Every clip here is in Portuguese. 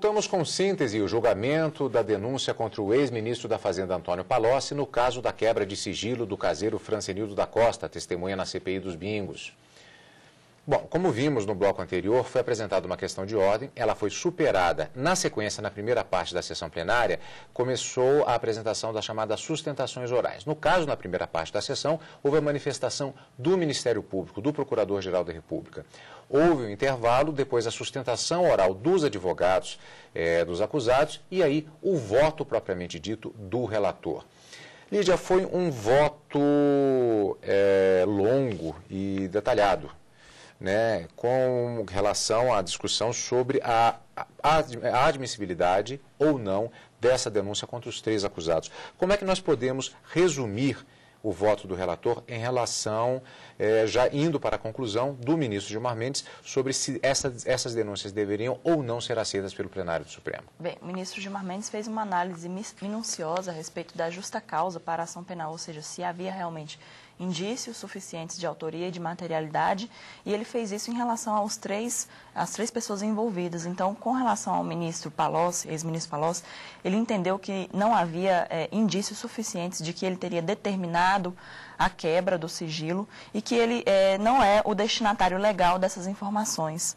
Voltamos com síntese o julgamento da denúncia contra o ex-ministro da Fazenda Antônio Palocci no caso da quebra de sigilo do caseiro Francenildo da Costa, testemunha na CPI dos bingos. Bom, como vimos no bloco anterior, foi apresentada uma questão de ordem, ela foi superada. Na sequência, na primeira parte da sessão plenária, começou a apresentação das chamadas sustentações orais. No caso, na primeira parte da sessão, houve a manifestação do Ministério Público, do Procurador-Geral da República. Houve um intervalo, depois a sustentação oral dos advogados dos acusados e aí o voto propriamente dito do relator. Lídia, foi um voto longo e detalhado, né, com relação à discussão sobre a admissibilidade ou não dessa denúncia contra os 3 acusados. Como é que nós podemos resumir o voto do relator em relação, já indo para a conclusão do ministro Gilmar Mendes, sobre se essas denúncias deveriam ou não ser aceitas pelo plenário do Supremo? Bem, o ministro Gilmar Mendes fez uma análise minuciosa a respeito da justa causa para a ação penal, ou seja, se havia realmente indícios suficientes de autoria e de materialidade, e ele fez isso em relação às três pessoas envolvidas. Então, com relação ao ministro Palocci, ex-ministro Palocci, ele entendeu que não havia indícios suficientes de que ele teria determinado a quebra do sigilo e que ele não é o destinatário legal dessas informações.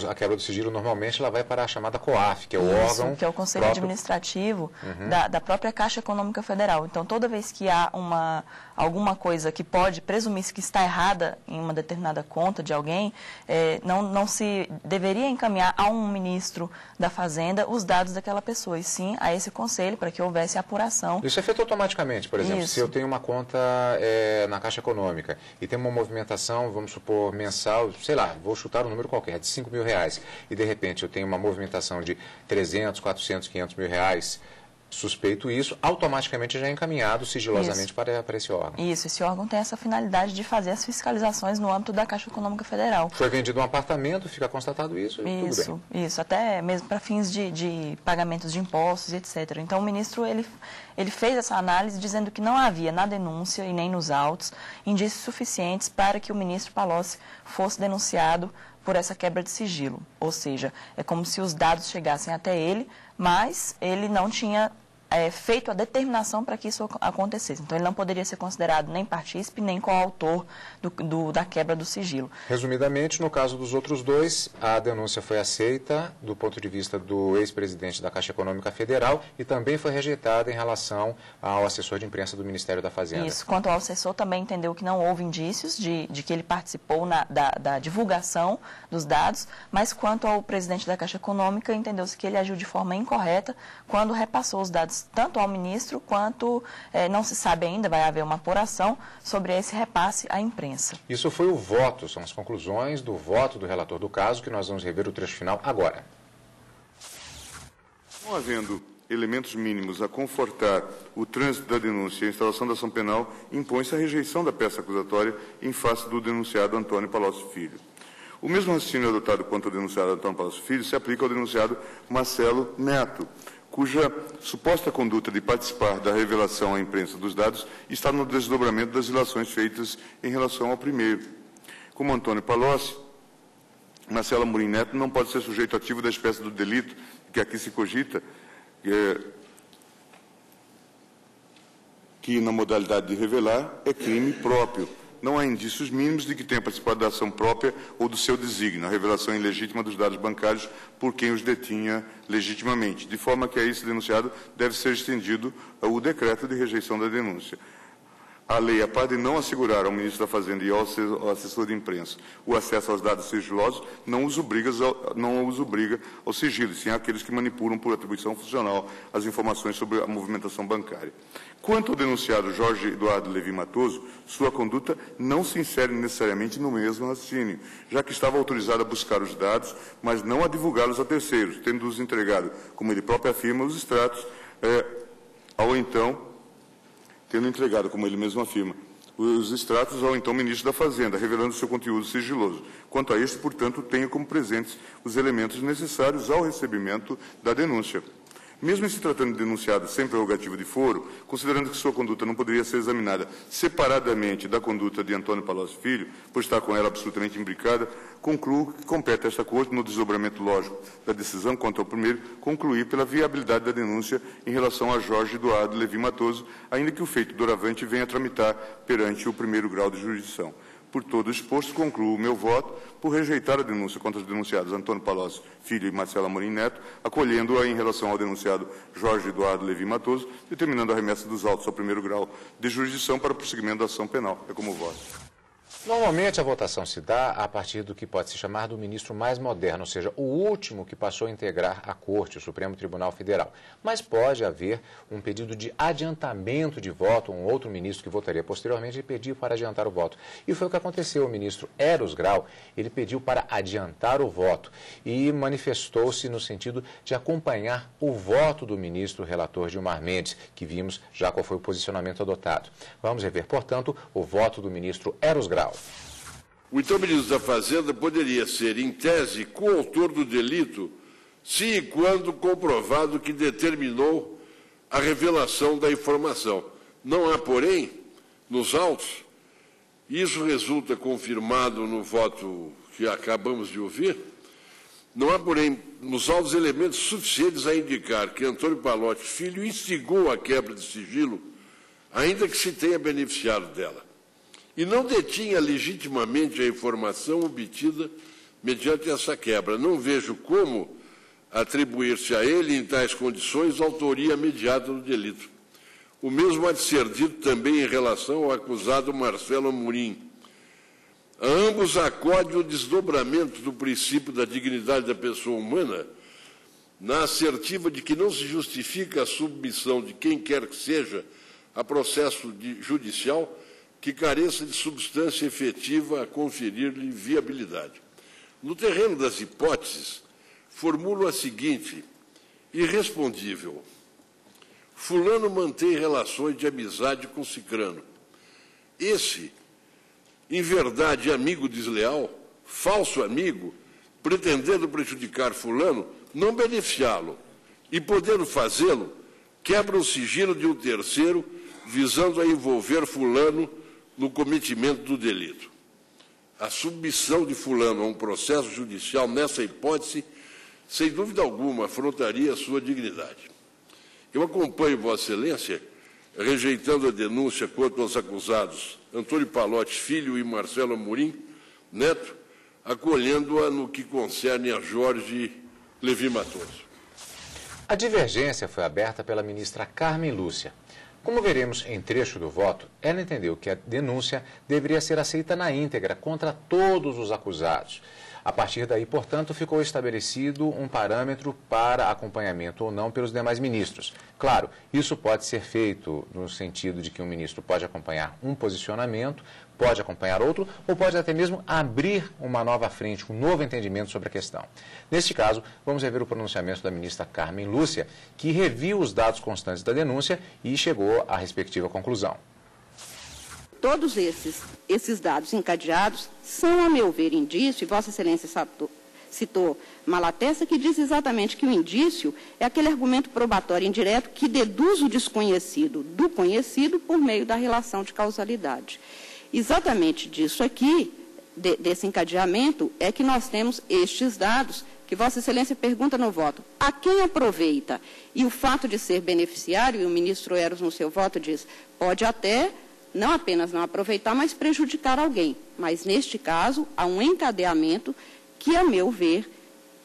A quebra do sigilo, normalmente, ela vai para a chamada COAF, que é o órgão... que é o Conselho Administrativo da própria Caixa Econômica Federal. Então, toda vez que há alguma coisa que pode presumir-se que está errada em uma determinada conta de alguém, não se deveria encaminhar a um ministro da Fazenda os dados daquela pessoa, e sim a esse conselho, para que houvesse apuração. Isso é feito automaticamente, por exemplo, se eu tenho uma conta na Caixa Econômica e tem uma movimentação, vamos supor, mensal, sei lá, vou chutar um número qualquer, de R$5 mil, e de repente eu tenho uma movimentação de 300, 400, 500 mil reais, suspeito isso, automaticamente já é encaminhado sigilosamente para esse órgão. Isso, esse órgão tem essa finalidade de fazer as fiscalizações no âmbito da Caixa Econômica Federal. Foi vendido um apartamento, fica constatado isso e tudo bem. Isso, até mesmo para fins de pagamentos de impostos e etc. Então, o ministro, ele fez essa análise dizendo que não havia na denúncia e nem nos autos indícios suficientes para que o ministro Palocci fosse denunciado por essa quebra de sigilo. Ou seja, é como se os dados chegassem até ele, mas ele não tinha feito a determinação para que isso acontecesse. Então, ele não poderia ser considerado nem partícipe, nem coautor da quebra do sigilo. Resumidamente, no caso dos outros 2, a denúncia foi aceita do ponto de vista do ex-presidente da Caixa Econômica Federal e também foi rejeitada em relação ao assessor de imprensa do Ministério da Fazenda. Isso. Quanto ao assessor, também entendeu que não houve indícios de que ele participou da divulgação dos dados, mas quanto ao presidente da Caixa Econômica, entendeu-se que ele agiu de forma incorreta quando repassou os dados tanto ao ministro quanto, não se sabe ainda, vai haver uma apuração sobre esse repasse à imprensa. Isso foi o voto, são as conclusões do voto do relator do caso, que nós vamos rever o trecho final agora. Não havendo elementos mínimos a confortar o trânsito da denúncia e a instalação da ação penal, impõe-se a rejeição da peça acusatória em face do denunciado Antônio Palocci Filho. O mesmo raciocínio adotado quanto ao denunciado Antônio Palocci Filho se aplica ao denunciado Marcelo Neto, cuja suposta conduta de participar da revelação à imprensa dos dados está no desdobramento das ilações feitas em relação ao primeiro. Como Antônio Palocci, Marcelo Amorim Neto não pode ser sujeito ativo da espécie do delito que aqui se cogita, que na modalidade de revelar é crime próprio. Não há indícios mínimos de que tenha participado da ação própria ou do seu desígnio, a revelação ilegítima dos dados bancários por quem os detinha legitimamente, de forma que a esse denunciado deve ser estendido o decreto de rejeição da denúncia. A lei, a par de não assegurar ao ministro da Fazenda e ao assessor de imprensa o acesso aos dados sigilosos, não os obriga ao sigilo, sim àqueles que manipulam por atribuição funcional as informações sobre a movimentação bancária. Quanto ao denunciado Jorge Eduardo Levi Matoso, sua conduta não se insere necessariamente no mesmo raciocínio, já que estava autorizado a buscar os dados, mas não a divulgá-los a terceiros, tendo-os entregado, como ele próprio afirma, os extratos, tendo entregado, como ele mesmo afirma, os extratos ao então ministro da Fazenda, revelando seu conteúdo sigiloso. Quanto a este, portanto, tenho como presentes os elementos necessários ao recebimento da denúncia. Mesmo em se tratando de denunciado sem prerrogativa de foro, considerando que sua conduta não poderia ser examinada separadamente da conduta de Antônio Palocci Filho, por estar com ela absolutamente imbricada, concluo que compete a esta Corte, no desdobramento lógico da decisão quanto ao primeiro, concluir pela viabilidade da denúncia em relação a Jorge Eduardo Levi Matoso, ainda que o feito doravante venha a tramitar perante o primeiro grau de jurisdição. Por todo exposto, concluo o meu voto por rejeitar a denúncia contra os denunciados Antônio Palocci Filho e Marcelo Amorim Neto, acolhendo-a em relação ao denunciado Jorge Eduardo Levi Matoso, determinando a remessa dos autos ao primeiro grau de jurisdição para prosseguimento da ação penal. É como voto. Normalmente a votação se dá a partir do que pode se chamar do ministro mais moderno, ou seja, o último que passou a integrar a Corte, o Supremo Tribunal Federal. Mas pode haver um pedido de adiantamento de voto, um outro ministro que votaria posteriormente pediu para adiantar o voto. E foi o que aconteceu. O ministro Eros Grau, ele pediu para adiantar o voto e manifestou-se no sentido de acompanhar o voto do ministro relator Gilmar Mendes, que vimos já qual foi o posicionamento adotado. Vamos rever, portanto, o voto do ministro Eros Grau. O então ministro da Fazenda poderia ser, em tese, coautor do delito, se e quando comprovado que determinou a revelação da informação. Não há, porém, nos autos, isso resulta confirmado no voto que acabamos de ouvir, não há, porém, nos autos elementos suficientes a indicar que Antônio Palocci Filho instigou a quebra de sigilo, ainda que se tenha beneficiado dela, e não detinha legitimamente a informação obtida mediante essa quebra. Não vejo como atribuir-se a ele, em tais condições, autoria imediata do delito. O mesmo há de ser dito também em relação ao acusado Marcelo Amorim. A ambos acode o desdobramento do princípio da dignidade da pessoa humana, na assertiva de que não se justifica a submissão de quem quer que seja a processo judicial que careça de substância efetiva a conferir-lhe viabilidade. No terreno das hipóteses, formulo a seguinte, irrespondível. Fulano mantém relações de amizade com Cicrano. Esse, em verdade, amigo desleal, falso amigo, pretendendo prejudicar Fulano, não beneficiá-lo, e podendo fazê-lo, quebra o sigilo de um terceiro, visando a envolver Fulano no cometimento do delito. A submissão de Fulano a um processo judicial nessa hipótese, sem dúvida alguma, afrontaria a sua dignidade. Eu acompanho Vossa Excelência, rejeitando a denúncia quanto aos acusados Antônio Palocci Filho e Marcelo Amorim Neto, acolhendo-a no que concerne a Jorge Levi Matoso. A divergência foi aberta pela ministra Carmen Lúcia. Como veremos em trecho do voto, ela entendeu que a denúncia deveria ser aceita na íntegra contra todos os acusados. A partir daí, portanto, ficou estabelecido um parâmetro para acompanhamento ou não pelos demais ministros. Claro, isso pode ser feito no sentido de que um ministro pode acompanhar um posicionamento, pode acompanhar outro, ou pode até mesmo abrir uma nova frente, um novo entendimento sobre a questão. Neste caso, vamos rever o pronunciamento da ministra Carmen Lúcia, que reviu os dados constantes da denúncia e chegou à respectiva conclusão. Todos esses dados encadeados são, a meu ver, indício, e Vossa Excelência citou Malatesta, que diz exatamente que o indício é aquele argumento probatório indireto que deduz o desconhecido do conhecido por meio da relação de causalidade. Exatamente disso aqui, desse encadeamento, é que nós temos estes dados que Vossa Excelência pergunta no voto. A quem aproveita? E o fato de ser beneficiário, e o ministro Eros no seu voto diz, pode até não apenas não aproveitar, mas prejudicar alguém. Mas, neste caso, há um encadeamento que, a meu ver,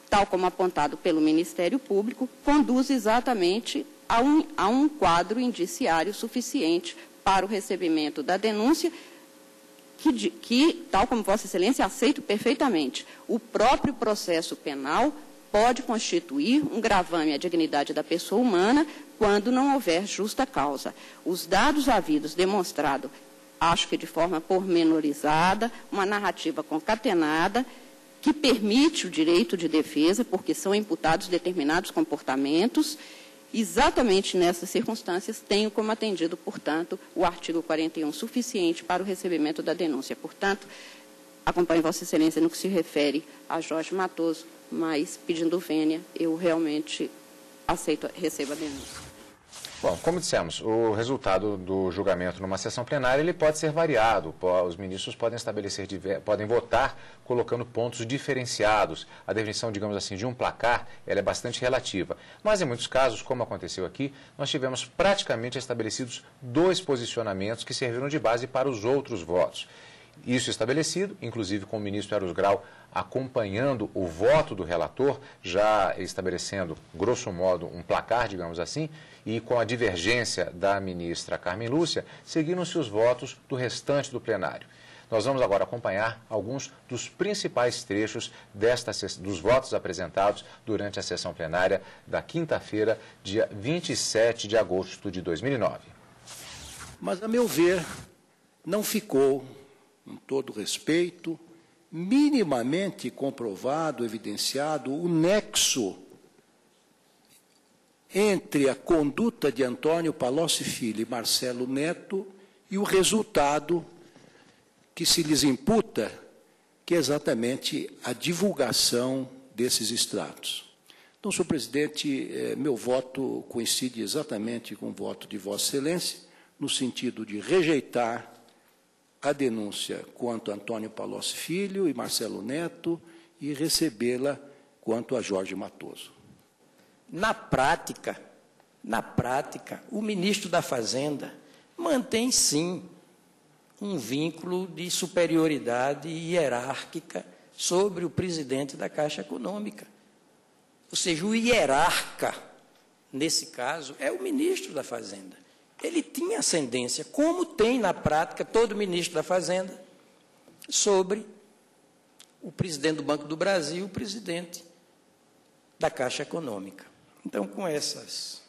tal como apontado pelo Ministério Público, conduz exatamente a um quadro indiciário suficiente para o recebimento da denúncia, que, tal como Vossa Excelência, aceito perfeitamente. O próprio processo penal pode constituir um gravame à dignidade da pessoa humana quando não houver justa causa. Os dados havidos demonstrado, acho que de forma pormenorizada, uma narrativa concatenada, que permite o direito de defesa, porque são imputados determinados comportamentos. Exatamente nessas circunstâncias, tenho como atendido, portanto, o artigo 41 suficiente para o recebimento da denúncia. Portanto, acompanho Vossa Excelência no que se refere a Jorge Matoso, mas, pedindo vênia, eu realmente receba a denúncia. Bom, como dissemos, o resultado do julgamento numa sessão plenária ele pode ser variado. Os ministros podem votar colocando pontos diferenciados. A definição, digamos assim, de um placar, ela é bastante relativa. Mas em muitos casos, como aconteceu aqui, nós tivemos praticamente estabelecidos 2 posicionamentos que serviram de base para os outros votos. Isso estabelecido, inclusive com o ministro Eros Grau acompanhando o voto do relator, já estabelecendo, grosso modo, um placar, digamos assim, e com a divergência da ministra Carmen Lúcia, seguiram-se os votos do restante do plenário. Nós vamos agora acompanhar alguns dos principais trechos dos votos apresentados durante a sessão plenária da quinta-feira, dia 27 de agosto de 2009. Mas, a meu ver, não ficou, com todo respeito, minimamente comprovado, evidenciado, o nexo entre a conduta de Antônio Palocci Filho e Marcelo Neto e o resultado que se lhes imputa, que é exatamente a divulgação desses extratos. Então, senhor presidente, meu voto coincide exatamente com o voto de Vossa Excelência, no sentido de rejeitar a denúncia quanto a Antônio Palocci Filho e Marcelo Neto e recebê-la quanto a Jorge Matoso. Na prática, o ministro da Fazenda mantém, sim, um vínculo de superioridade hierárquica sobre o presidente da Caixa Econômica. Ou seja, o hierarca, nesse caso, é o ministro da Fazenda. Ele tinha ascendência, como tem na prática todo ministro da Fazenda, sobre o presidente do Banco do Brasil e o presidente da Caixa Econômica. Então, com esses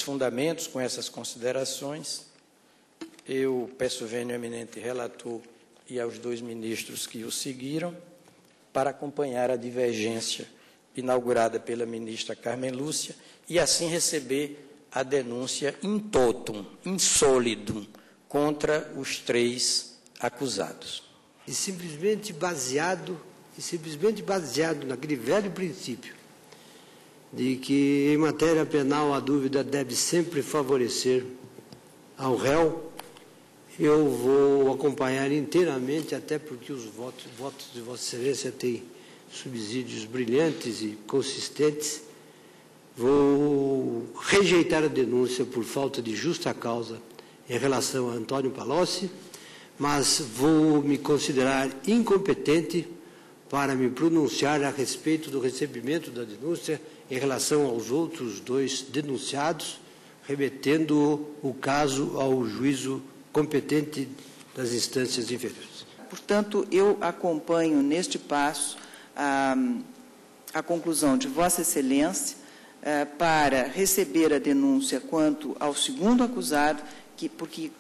fundamentos, com essas considerações, eu peço vênia ao eminente relator e aos 2 ministros que o seguiram para acompanhar a divergência inaugurada pela ministra Carmen Lúcia e assim receber a denúncia in totum, in solidum, contra os 3 acusados. E simplesmente baseado naquele velho princípio de que, em matéria penal, a dúvida deve sempre favorecer ao réu, eu vou acompanhar inteiramente, até porque os votos de Vossa Excelência têm subsídios brilhantes e consistentes. Vou rejeitar a denúncia por falta de justa causa em relação a Antônio Palocci, mas vou me considerar incompetente para me pronunciar a respeito do recebimento da denúncia em relação aos outros 2 denunciados, remetendo o caso ao juízo competente das instâncias inferiores. Portanto, eu acompanho neste passo a conclusão de Vossa Excelência para receber a denúncia quanto ao 2º acusado, porque,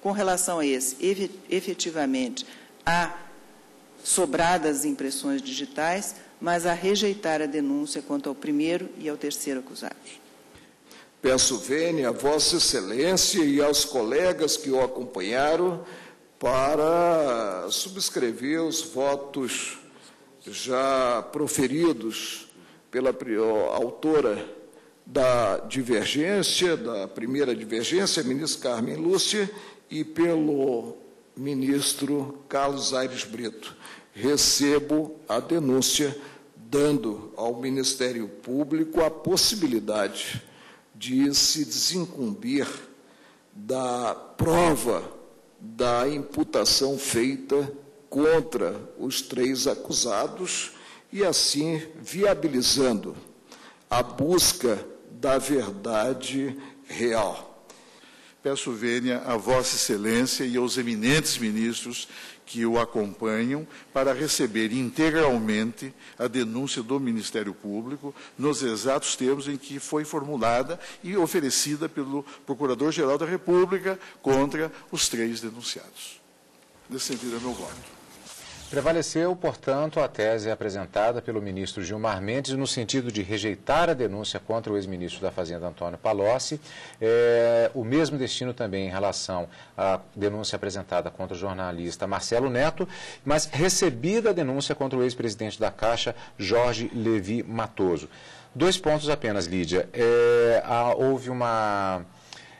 com relação a esse, efetivamente, há sobradas impressões digitais, mas a rejeitar a denúncia quanto ao 1º e ao 3º acusados. Peço vênia a Vossa Excelência e aos colegas que o acompanharam para subscrever os votos já proferidos pela autora da divergência, da primeira divergência, a ministra Carmen Lúcia, e pelo ministro Carlos Aires Brito. Recebo a denúncia, dando ao Ministério Público a possibilidade de se desincumbir da prova da imputação feita contra os 3 acusados e, assim, viabilizando a busca da verdade real. Peço vênia a Vossa Excelência e aos eminentes ministros que o acompanham para receber integralmente a denúncia do Ministério Público nos exatos termos em que foi formulada e oferecida pelo Procurador-Geral da República contra os 3 denunciados. Nesse sentido é meu voto. Prevaleceu, portanto, a tese apresentada pelo ministro Gilmar Mendes no sentido de rejeitar a denúncia contra o ex-ministro da Fazenda, Antônio Palocci. O mesmo destino também em relação à denúncia apresentada contra o jornalista Marcelo Neto, mas recebida a denúncia contra o ex-presidente da Caixa, Jorge Levi Matoso. 2 pontos apenas, Lídia. Houve uma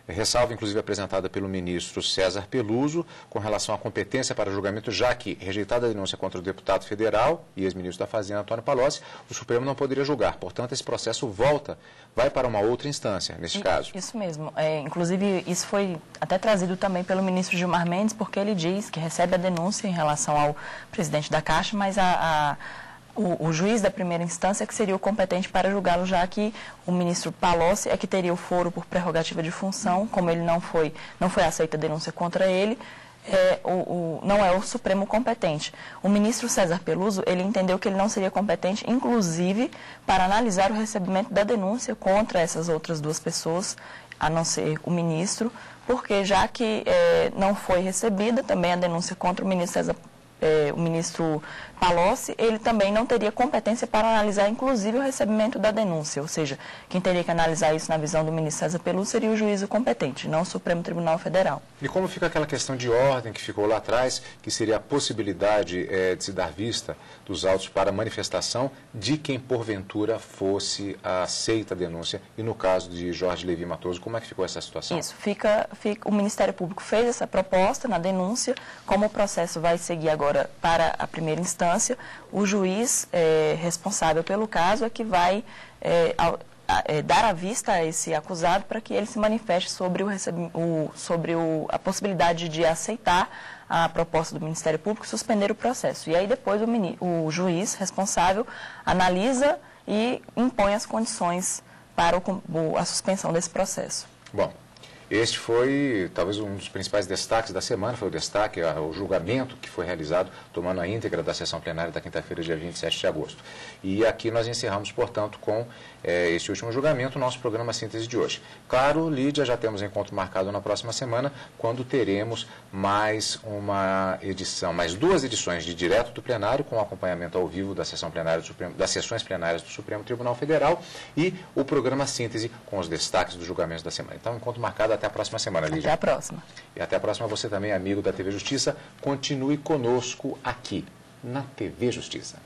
ressalva, inclusive, apresentada pelo ministro César Peluso, com relação à competência para julgamento, já que, rejeitada a denúncia contra o deputado federal e ex-ministro da Fazenda, Antônio Palocci, o Supremo não poderia julgar. Portanto, esse processo vai para uma outra instância, nesse caso. Isso mesmo. Inclusive, isso foi até trazido também pelo ministro Gilmar Mendes, porque ele diz que recebe a denúncia em relação ao presidente da Caixa, mas o juiz da primeira instância que seria o competente para julgá-lo, já que o ministro Palocci é que teria o foro por prerrogativa de função, como ele não foi aceita a denúncia contra ele, não é o Supremo competente. O ministro César Peluso, ele entendeu que ele não seria competente, inclusive, para analisar o recebimento da denúncia contra essas outras 2 pessoas, a não ser o ministro, porque já que não foi recebida também a denúncia contra o ministro o ministro Palocci, ele também não teria competência para analisar, inclusive, o recebimento da denúncia. Ou seja, quem teria que analisar isso na visão do ministro César Peluso seria o juízo competente, não o Supremo Tribunal Federal. E como fica aquela questão de ordem que ficou lá atrás, que seria a possibilidade de se dar vista dos autos para manifestação de quem, porventura, fosse aceita a denúncia, e no caso de Jorge Levi Matoso, como é que ficou essa situação? Isso, o Ministério Público fez essa proposta na denúncia, como o processo vai seguir agora para a primeira instância, o juiz responsável pelo caso é que vai dar a vista a esse acusado para que ele se manifeste sobre a possibilidade de aceitar a proposta do Ministério Público e suspender o processo. E aí depois o juiz responsável analisa e impõe as condições para a suspensão desse processo. Bom, este foi talvez um dos principais destaques da semana, foi o julgamento que foi realizado, tomando a íntegra da sessão plenária da quinta-feira, dia 27 de agosto. E aqui nós encerramos, portanto, com este último julgamento, o nosso programa Síntese de hoje. Claro, Lídia, já temos encontro marcado na próxima semana, quando teremos mais 2 edições de Direto do Plenário, com acompanhamento ao vivo da sessão plenária das sessões plenárias do Supremo Tribunal Federal, e o programa Síntese com os destaques dos julgamentos da semana. Então, encontro marcado até a próxima semana, Lídia. Até a próxima. E até a próxima, você também, amigo da TV Justiça, continue conosco aqui, na TV Justiça.